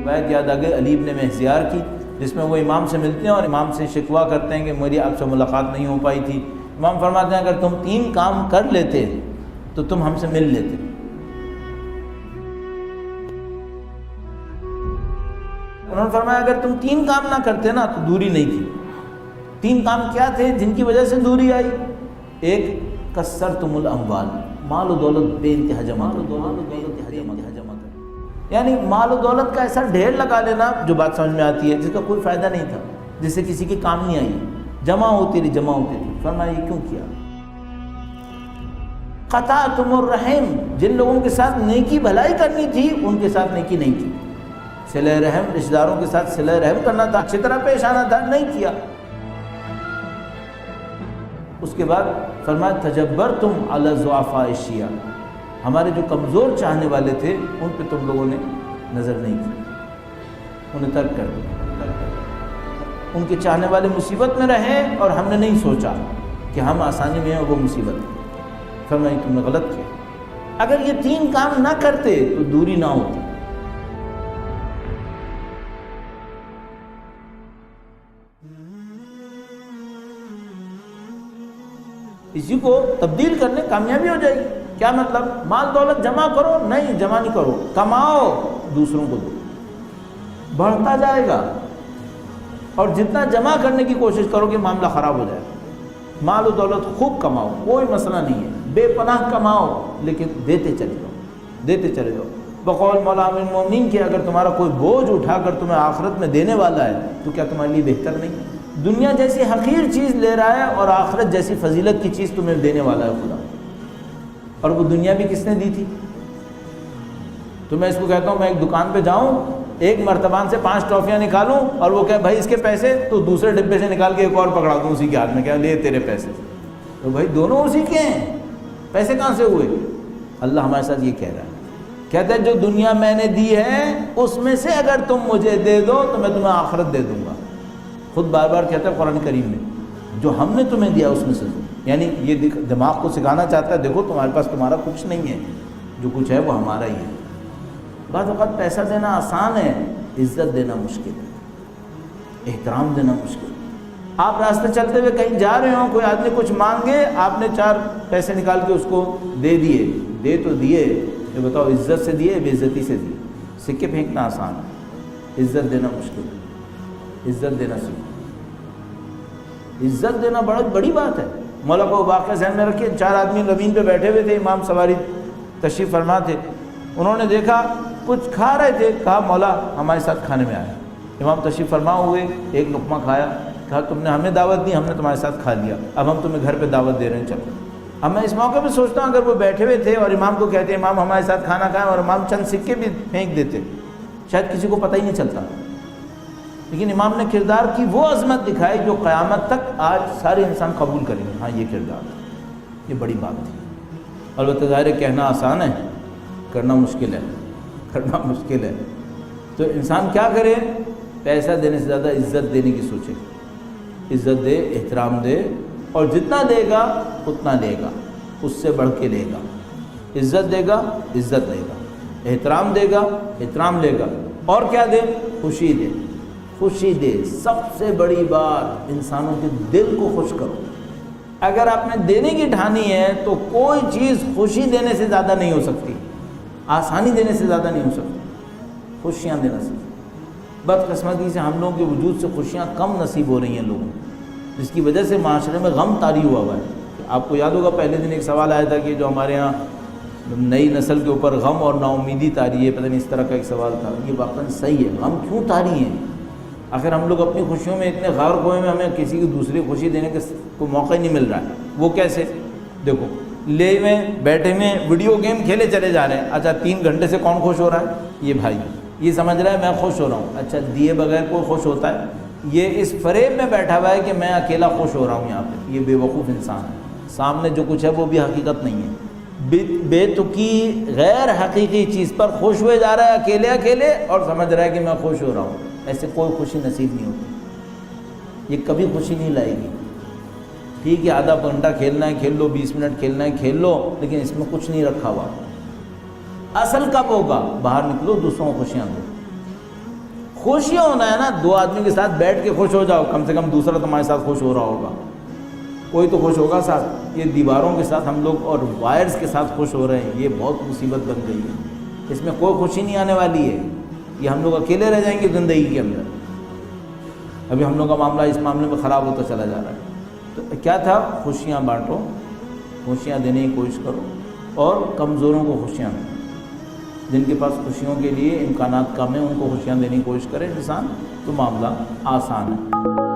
روایت یاد آ گئی علی ابن محزیار کی، جس میں وہ امام سے ملتے ہیں اور امام سے شکوہ کرتے ہیں کہ میری آپ سے ملاقات نہیں ہو پائی تھی۔ امام فرماتے ہیں اگر تم 3 کام کر لیتے تو تم ہم سے مل لیتے۔ انہوں نے فرمایا اگر تم 3 کام نہ کرتے نا تو دوری نہیں تھی۔ 3 کام کیا تھے جن کی وجہ سے دوری آئی؟ ایک، کثرتم الاموال، مال و دولت بے انتہا جمع، یعنی مال و دولت کا ایسا ڈھیر لگا لینا جو بات سمجھ میں آتی ہے، جس کا کوئی فائدہ نہیں تھا، جس سے کسی کے کام نہیں آئی، جمع ہوتی رہی۔ فرمایا یہ کیوں کیا؟ قطعتم الرحم، جن لوگوں کے ساتھ نیکی بھلائی کرنی تھی ان کے ساتھ نیکی نہیں کی، صلہ رحم، رشتہ داروں کے ساتھ صلہ رحم کرنا تھا، اچھی طرح پیش آنا تھا، نہیں کیا۔ اس کے بعد فرمایا تجبرتم علی ضعفاء الشیعہ، ہمارے جو کمزور چاہنے والے تھے ان پہ تم لوگوں نے نظر نہیں کی، انہیں ترک کر دیا۔ ان کے چاہنے والے مصیبت میں رہے اور ہم نے نہیں سوچا کہ ہم آسانی میں ہیں اور وہ مصیبت میں۔ فرمایا تم نے غلط کیا، اگر یہ 3 کام نہ کرتے تو دوری نہ ہوتی۔ اسی کو تبدیل کرنے کامیابی ہو جائے گی۔ کیا مطلب؟ مال دولت جمع کرو؟ نہیں، جمع نہیں کرو، کماؤ، دوسروں کو دو، بڑھتا جائے گا۔ اور جتنا جمع کرنے کی کوشش کرو گے معاملہ خراب ہو جائے گا۔ مال و دولت خوب کماؤ، کوئی مسئلہ نہیں ہے، بے پناہ کماؤ، لیکن دیتے چلے جاؤ، دیتے چلے جاؤ۔ بقول مولا امیر المومنین کہ اگر تمہارا کوئی بوجھ اٹھا کر تمہیں آخرت میں دینے والا ہے تو کیا تمہارے لیے بہتر نہیں ہے؟ دنیا جیسی حقیر چیز لے رہا ہے اور آخرت جیسی فضیلت کی چیز تمہیں دینے والا ہے خدا، اور وہ دنیا بھی کس نے دی تھی؟ تو میں اس کو کہتا ہوں میں ایک دکان پہ جاؤں، ایک مرتبان سے 5 ٹافیاں نکالوں اور وہ کہے بھائی اس کے پیسے، تو دوسرے ڈبے سے نکال کے ایک اور پکڑا دوں اسی کے ہاتھ میں، کیا لے تیرے پیسے، تو بھائی دونوں اسی کے ہیں، پیسے کہاں سے ہوئے؟ اللہ ہمارے ساتھ یہ کہہ رہا ہے، کہتا ہے جو دنیا میں نے دی ہے اس میں سے اگر تم مجھے دے دو تو میں تمہیں آخرت دے دوں گا۔ خود بار بار کہتا ہے قرآن کریم میں جو ہم نے تمہیں دیا اس میں سے، یعنی یہ دماغ کو سکھانا چاہتا ہے دیکھو تمہارے پاس تمہارا کچھ نہیں ہے، جو کچھ ہے وہ ہمارا ہی ہے۔ بعض اوقات پیسہ دینا آسان ہے، عزت دینا مشکل ہے، احترام دینا مشکل ہے۔ آپ راستے چلتے ہوئے کہیں جا رہے ہوں، کوئی آدمی کچھ مانگے، آپ نے 4 پیسے نکال کے اس کو دے دیے، دے تو دیے، یہ بتاؤ عزت سے دیے بے عزتی سے دیے؟ سکے پھینکنا آسان ہے، عزت دینا مشکل ہے۔ عزت دینا سیکھو، عزت دینا بڑا بڑی بات ہے۔ مولا کو واقعہ ذہن میں رکھیے، 4 آدمی زمین پہ بیٹھے ہوئے تھے، امام سواری تشریف فرما تھے، انہوں نے دیکھا کچھ کھا رہے تھے، کہا مولا ہمارے ساتھ کھانے میں آئے۔ امام تشریف فرما ہوئے، ایک لقمہ کھایا، کہا تم نے ہمیں دعوت دی، ہم نے تمہارے ساتھ کھا لیا، اب ہم تمہیں گھر پہ دعوت دے رہے ہیں، چلو۔ اب میں اس موقع پہ سوچتا ہوں اگر وہ بیٹھے ہوئے تھے اور امام کو کہتے امام ہمارے ساتھ کھانا کھائیں، اور امام چند سکے بھی پھینک دیتے، شاید کسی کو پتہ ہی نہیں چلتا، لیکن امام نے کردار کی وہ عظمت دکھائی جو قیامت تک آج سارے انسان قبول کریں گے، ہاں یہ کردار ہے، یہ بڑی بات تھی۔ البتہ ظاہر ہے کہنا آسان ہے، کرنا مشکل ہے، کرنا مشکل ہے۔ تو انسان کیا کرے؟ پیسہ دینے سے زیادہ عزت دینے کی سوچے، عزت دے، احترام دے، اور جتنا دے گا اتنا لے گا، اس سے بڑھ کے لے گا۔ عزت دے گا، عزت دے گا، احترام دے گا، احترام لے گا، اور کیا دے؟ خوشی دے، خوشی دے۔ سب سے بڑی بات، انسانوں کے دل کو خوش کرو۔ اگر آپ نے دینے کی ٹھانی ہے تو کوئی چیز خوشی دینے سے زیادہ نہیں ہو سکتی، آسانی دینے سے زیادہ نہیں ہو سکتی، خوشیاں دینا سکتی۔ بدقسمتی سے ہم لوگوں کے وجود سے خوشیاں کم نصیب ہو رہی ہیں لوگوں کو، جس کی وجہ سے معاشرے میں غم طاری ہوا ہے۔ آپ کو یاد ہوگا پہلے دن ایک سوال آیا تھا کہ جو ہمارے ہاں نئی نسل کے اوپر غم اور نا امیدی طاری ہے، پتہ نہیں اس طرح کا ایک سوال تھا۔ یہ واقعاً صحیح ہے، غم کیوں طاری ہیں؟ آخر ہم لوگ اپنی خوشیوں میں اتنے غرق ہوئے ہیں، ہمیں کسی کی دوسری خوشی دینے کا کوئی موقع ہی نہیں مل رہا ہے۔ وہ کیسے؟ دیکھو لے میں بیٹھے میں ویڈیو گیم کھیلے چلے جا رہے ہیں، اچھا 3 گھنٹے سے کون خوش ہو رہا ہے؟ یہ بھائی، یہ سمجھ رہا ہے میں خوش ہو رہا ہوں، اچھا دیے بغیر کوئی خوش ہوتا ہے؟ یہ اس فریب میں بیٹھا ہوا ہے کہ میں اکیلا خوش ہو رہا ہوں یہاں پہ، یہ بے وقوف انسان ہے۔ سامنے جو کچھ ہے وہ بھی حقیقت نہیں ہے، بے تکی غیر حقیقی چیز پر خوش ہوئے جا رہا ہے اکیلے اکیلے، اور سمجھ رہا ہے کہ میں خوش ہو رہا ہوں۔ ایسے کوئی خوشی نصیب نہیں ہوتی، یہ کبھی خوشی نہیں لائے گی۔ ٹھیک ہے آدھا گھنٹہ کھیلنا ہے کھیل لو، 20 منٹ کھیلنا ہے کھیل لو، لیکن اس میں کچھ نہیں رکھا ہوا۔ اصل کب ہوگا؟ باہر نکلو، دوسروں کو خوشیاں دو۔ خوشیاں ہونا ہے نا، دو آدمی کے ساتھ بیٹھ کے خوش ہو جاؤ، کم سے کم دوسرا تمہارے ساتھ خوش ہو رہا ہوگا، کوئی تو خوش ہوگا ساتھ۔ یہ دیواروں کے ساتھ ہم لوگ اور وائرز کے ساتھ خوش ہو رہے ہیں، یہ بہت مصیبت بن گئی ہے، اس میں کوئی خوشی نہیں آنے والی ہے، یہ ہم لوگ اکیلے رہ جائیں گے زندگی کے اندر۔ ابھی ہم لوگ کا معاملہ اس معاملے میں خراب ہوتا چلا جا رہا ہے۔ تو کیا تھا؟ خوشیاں بانٹو، خوشیاں دینے کی کوشش کرو، اور کمزوروں کو خوشیاں دو، جن کے پاس خوشیوں کے لیے امکانات کم ہیں ان کو خوشیاں دینے کی کوشش کرے انسان، تو معاملہ آسان ہے۔